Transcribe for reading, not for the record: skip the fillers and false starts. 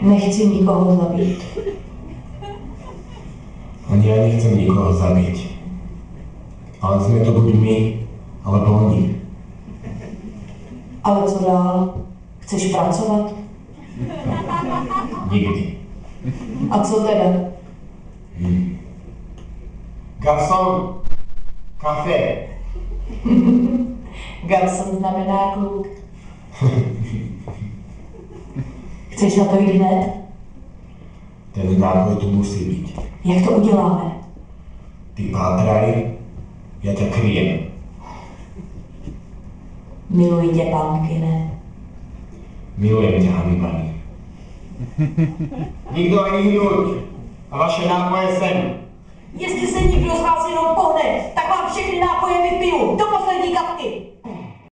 Nechci nikoho zabít. Ani ja nechcem nikoho zabiť. Ale sme to buď my, alebo oni. Ale co dál? Chceš pracovat? Nikdy. A co teda? Garçon, kafe. Garson znamená kluk. Chceš na to jít hned? Ten nápoj tu musí byť. Jak to uděláme? Ty pátraj, ja ťa kryjem. Miluji tě, Pumpkine. Milujem ťa, Hannibali. Nikdo ani hnuť. A vaše nápoje sem. Jestli se nikdo z vás jenom pohne, tak vám všechny nápoje vypiju do poslední kapky.